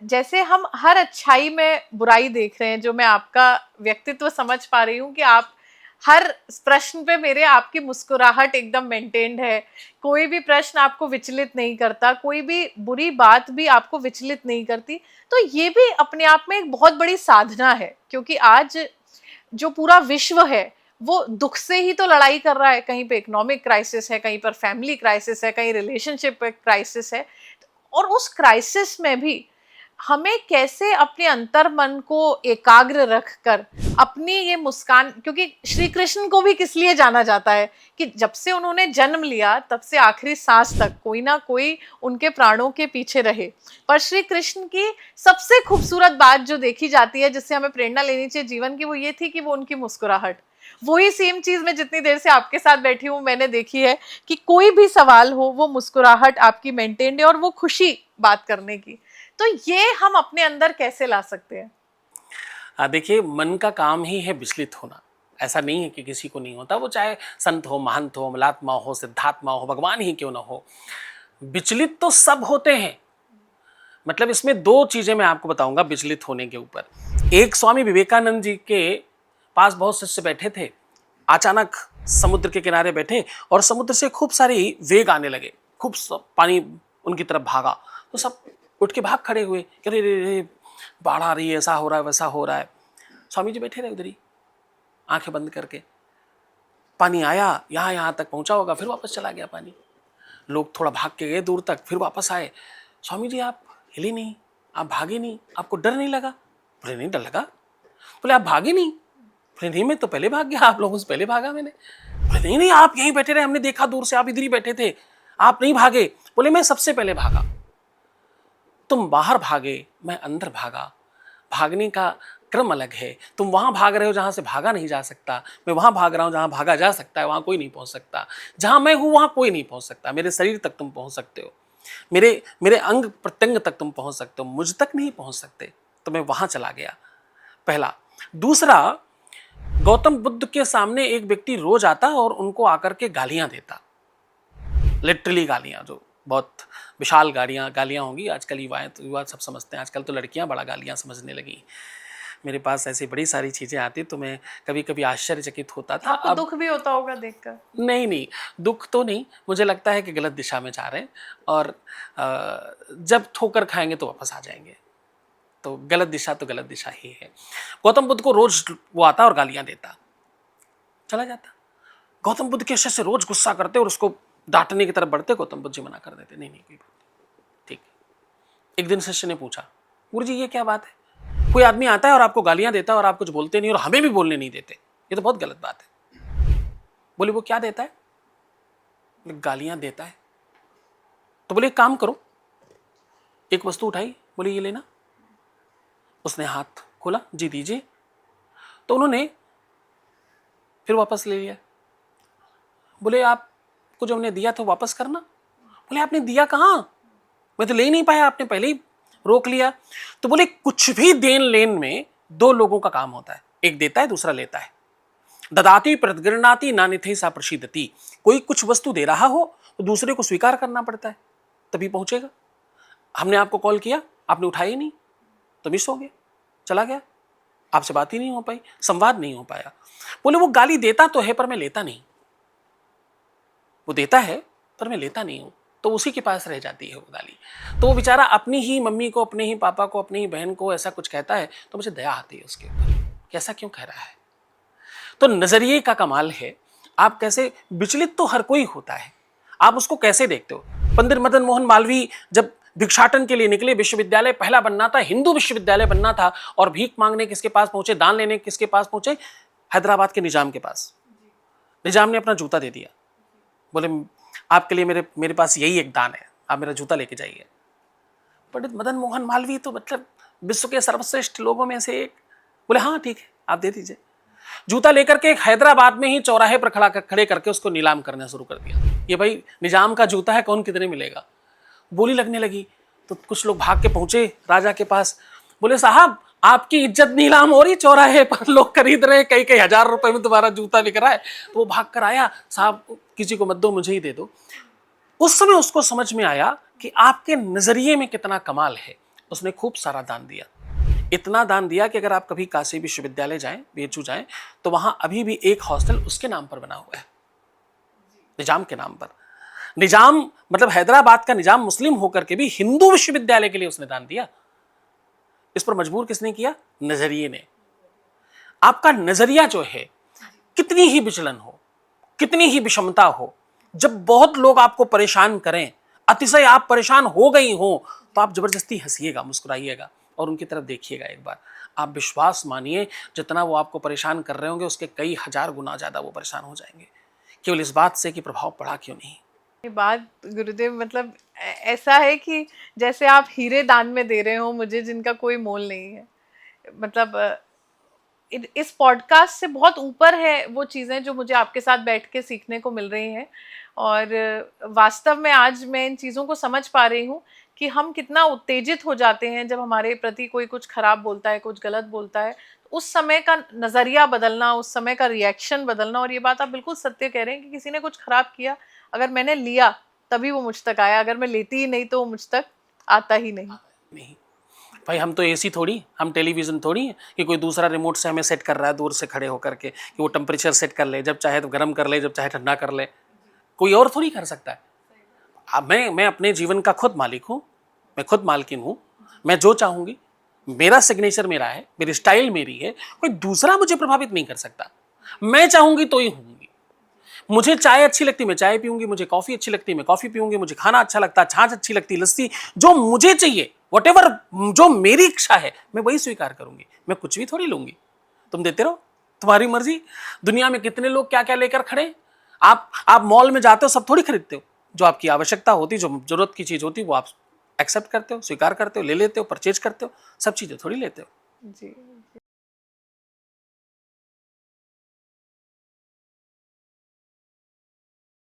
जैसे हम हर अच्छाई में बुराई देख रहे हैं, जो मैं आपका व्यक्तित्व समझ पा रही हूँ कि आप हर प्रश्न पे मेरे आपकी मुस्कुराहट एकदम मेंटेन्ड है, कोई भी प्रश्न आपको विचलित नहीं करता, कोई भी बुरी बात भी आपको विचलित नहीं करती। तो ये भी अपने आप में एक बहुत बड़ी साधना है, क्योंकि आज जो पूरा विश्व है वो दुख से ही तो लड़ाई कर रहा है। कहीं पे इकोनॉमिक क्राइसिस है, कहीं पर फैमिली क्राइसिस है, कहीं रिलेशनशिप क्राइसिस है। और उस क्राइसिस में भी हमें कैसे अपने अंतर मन को एकाग्र रखकर अपनी ये मुस्कान, क्योंकि श्री कृष्ण को भी किस लिए जाना जाता है कि जब से उन्होंने जन्म लिया तब से आखिरी सांस तक कोई ना कोई उनके प्राणों के पीछे रहे। पर श्री कृष्ण की सबसे खूबसूरत बात जो देखी जाती है, जिससे हमें प्रेरणा लेनी चाहिए जीवन की, वो ये थी कि वो उनकी मुस्कुराहट। वही सेम चीज मैं जितनी देर से आपके साथ बैठी हूँ मैंने देखी है कि कोई भी सवाल हो वो मुस्कुराहट आपकी मेंटेन्ड है और वो खुशी बात करने की। तो ये हम अपने अंदर कैसे ला सकते हैं? देखिए, मन का काम ही है विचलित होना। ऐसा नहीं है कि किसी को नहीं होता, वो चाहे संत हो, महंत हो, अमलात्मा हो, सिद्धात्मा हो, भगवान ही क्यों ना हो, विचलित तो सब होते हैं। मतलब इसमें दो चीजें मैं आपको बताऊंगा विचलित होने के ऊपर। एक, स्वामी विवेकानंद जी के पास बहुत शिष्य बैठे थे। अचानक समुद्र के किनारे बैठे और समुद्र से खूब सारी वेग आने लगे, खूब पानी उनकी तरफ भागा। तो सब उठ के भाग खड़े हुए कि अरे रे रे, बाढ़ आ रही है, ऐसा हो रहा है, वैसा हो रहा है। स्वामी जी बैठे रहे उधर ही, आंखें बंद करके। पानी आया, यहाँ यहाँ तक पहुंचा होगा, फिर वापस चला गया पानी। लोग थोड़ा भाग के गए दूर तक, फिर वापस आए। स्वामी जी, आप हिले नहीं, आप भागे नहीं, आपको डर नहीं लगा? बोले नहीं, डर लगा। बोले आप भागे नहीं? बोले नहीं, मैं तो पहले भाग गया, आप लोगों से पहले भागा मैंने। बोले नहीं नहीं, आप यहीं बैठे रहे, हमने देखा दूर से, आप इधर ही बैठे थे, आप नहीं भागे। बोले मैं सबसे पहले भागा। तुम बाहर भागे, मैं अंदर भागा। भागने का क्रम अलग है। तुम वहां भाग रहे हो जहां से भागा नहीं जा सकता, मैं वहां भाग रहा हूं जहां भागा जा सकता है। वहां कोई नहीं पहुंच सकता, जहां मैं हूं वहां कोई नहीं पहुंच सकता। मेरे शरीर तक तुम पहुंच सकते हो, मेरे मेरे अंग प्रत्यंग तक तुम पहुंच सकते हो, मुझ तक नहीं पहुंच सकते। तो मैं वहां चला गया, पहला। दूसरा, गौतम बुद्ध के सामने एक व्यक्ति रोज आता और उनको आकर के गालियां देता, लिटरली गालियां, जो बहुत विशाल गालियां होंगी। आजकल युवा सब समझते हैं, आजकल तो लड़कियां बड़ा गालियां समझने लगी। मेरे पास ऐसी बड़ी सारी चीजें आती तो मैं कभी कभी आश्चर्यचकित होता था। आपको अब दुख भी होता होगा देखकर? नहीं नहीं, दुख तो नहीं, मुझे लगता है कि गलत दिशा में जा रहे हैं और जब ठोकर खाएंगे तो वापस आ जाएंगे। तो गलत दिशा तो गलत दिशा ही है। गौतम बुद्ध को रोज वो आता और गालियां देता, चला जाता। गौतम बुद्ध के शिष्य रोज गुस्सा करते और उसको डांटने की तरफ बढ़ते। गौतम बुद्ध जी मना कर देते, नहीं नहीं कोई बात नहीं, ठीक। एक दिन शिष्य ने पूछा, गुरु जी ये क्या बात है, कोई आदमी आता है और आपको गालियां देता है और आप कुछ बोलते नहीं और हमें भी बोलने नहीं देते, ये तो बहुत गलत बात है। बोले वो क्या देता है? बोले गालियां देता है। तो बोले एक काम करो, एक वस्तु उठाई, बोले ये लेना। उसने हाथ खोला, जी दीजिए। तो उन्होंने फिर वापस ले लिया। बोले आपको जो हमने दिया था वापस करना। बोले आपने दिया कहाँ, मैं तो ले नहीं पाया, आपने पहले ही रोक लिया। तो बोले कुछ भी देन लेन में दो लोगों का काम होता है, एक देता है दूसरा लेता है। ददाति प्रतिगृह्णाति नान्यथै सा प्रसीदति। कोई कुछ वस्तु दे रहा हो तो दूसरे को स्वीकार करना पड़ता है, तभी पहुंचेगा। हमने आपको कॉल किया, आपने उठाया ही नहीं, तो मिस हो गया, चला गया, आपसे बात ही नहीं हो पाई, संवाद नहीं हो पाया। बोले वो गाली देता तो है पर मैं लेता नहीं, वो देता है पर मैं लेता नहीं हूं, तो उसी के पास रह जाती है वो गाली। तो वो बेचारा अपनी ही मम्मी को, अपने ही पापा को, अपनी ही बहन को ऐसा कुछ कहता है तो मुझे दया आती है उसके ऊपर, कैसा क्यों कह रहा है। तो नजरिए का कमाल है। आप कैसे, विचलित तो हर कोई होता है, आप उसको कैसे देखते हो। पंडित मदन मोहन मालवीय जब भिक्षाटन के लिए निकले, विश्वविद्यालय पहला बनना था, हिंदू विश्वविद्यालय बनना था, और भीख मांगने किसके पास पहुंचे, दान लेने किसके पास पहुंचे, हैदराबाद के निजाम के पास। निजाम ने अपना जूता दे दिया, बोले आपके लिए मेरे पास यही एक दान है, आप मेरा जूता लेके जाइए। पंडित मदन मोहन मालवीय तो मतलब विश्व के सर्वश्रेष्ठ लोगों में से एक, बोले हाँ ठीक है आप दे दीजिए। जूता लेकर के हैदराबाद में ही चौराहे पर खड़े करके उसको नीलाम करना शुरू कर दिया। ये भाई निजाम का जूता है, कौन कितने मिलेगा। बोली लगने लगी तो कुछ लोग भाग के पहुंचे राजा के पास, बोले साहब आपकी इज्जत नीलाम हो रही, चौराहे पर लोग खरीद रहे, कई कई हजार रुपए में तुम्हारा जूता बिक रहा है। तो वो भाग कर आया, साहब किसी को मत दो, मुझे ही दे दो। उस समय उसको समझ में आया कि आपके नजरिए में कितना कमाल है। उसने खूब सारा दान दिया, इतना दान दिया कि अगर आप कभी काशी विश्वविद्यालय जाएं, बीएचयू जाएं, तो वहां अभी भी एक हॉस्टल उसके नाम पर बना हुआ है, निजाम के नाम पर। निजाम मतलब हैदराबाद का निजाम मुस्लिम होकर के भी हिंदू विश्वविद्यालय के लिए उसने दान दिया। इस पर मजबूर किसने किया? नजरिए ने। आपका नजरिया जो है, कितनी ही विचलन हो, कितनी ही विषमता हो, जब बहुत लोग आपको परेशान करें, अतिशय आप परेशान हो गई हो, तो आप जबरदस्ती हंसिएगा, मुस्कुराइएगा और उनकी तरफ देखिएगा एक बार। आप विश्वास मानिए, जितना वो आपको परेशान कर रहे होंगे उसके कई हजार गुना ज्यादा वो परेशान हो जाएंगे, केवल इस बात से कि प्रभाव पड़ा क्यों नहीं। ये बात गुरुदेव मतलब ऐसा है कि जैसे आप हीरे दान में दे रहे हो मुझे, जिनका कोई मोल नहीं है। मतलब इस पॉडकास्ट से बहुत ऊपर है वो चीज़ें जो मुझे आपके साथ बैठ के सीखने को मिल रही हैं। और वास्तव में आज मैं इन चीज़ों को समझ पा रही हूँ कि हम कितना उत्तेजित हो जाते हैं जब हमारे प्रति कोई कुछ खराब बोलता है, कुछ गलत बोलता है। तो उस समय का नज़रिया बदलना, उस समय का रिएक्शन बदलना। और ये बात आप बिल्कुल सत्य कह रहे हैं कि किसी ने कुछ खराब किया, अगर मैंने लिया तभी वो मुझ तक आया, अगर मैं लेती ही नहीं तो वो मुझ तक आता ही नहीं। नहीं भाई, हम तो एसी थोड़ी, हम टेलीविजन थोड़ी है कि कोई दूसरा रिमोट से हमें सेट कर रहा है दूर से खड़े होकर के, कि वो टेम्परेचर सेट कर ले, जब चाहे तो गर्म कर ले, जब चाहे ठंडा कर ले। कोई और थोड़ी कर सकता है। अब मैं अपने जीवन का खुद मालिक हूँ, मैं खुद मालकिन हूँ। मैं जो चाहूंगी, मेरा सिग्नेचर मेरा है, मेरी स्टाइल मेरी है, कोई दूसरा मुझे प्रभावित नहीं कर सकता। मैं चाहूंगी तो ही होंगी। मुझे चाय अच्छी लगती, मैं चाय पीऊंगी, मुझे कॉफी अच्छी लगती, मैं कॉफी पीऊंगी, मुझे खाना अच्छा लगता, छाछ अच्छी लगती, लस्सी, जो मुझे चाहिए, वटेवर जो मेरी इच्छा है, मैं वही स्वीकार करूंगी। मैं कुछ भी थोड़ी लूंगी, तुम देते रहो, तुम्हारी मर्जी। दुनिया में कितने लोग क्या क्या लेकर खड़े हैं। आप मॉल में जाते हो, सब थोड़ी खरीदते हो। जो आपकी आवश्यकता होती, जो जरूरत की चीज होती, वो आप एक्सेप्ट करते हो, स्वीकार करते हो, ले लेते हो, परचेज करते हो। सब चीजें थोड़ी लेते हो। जी।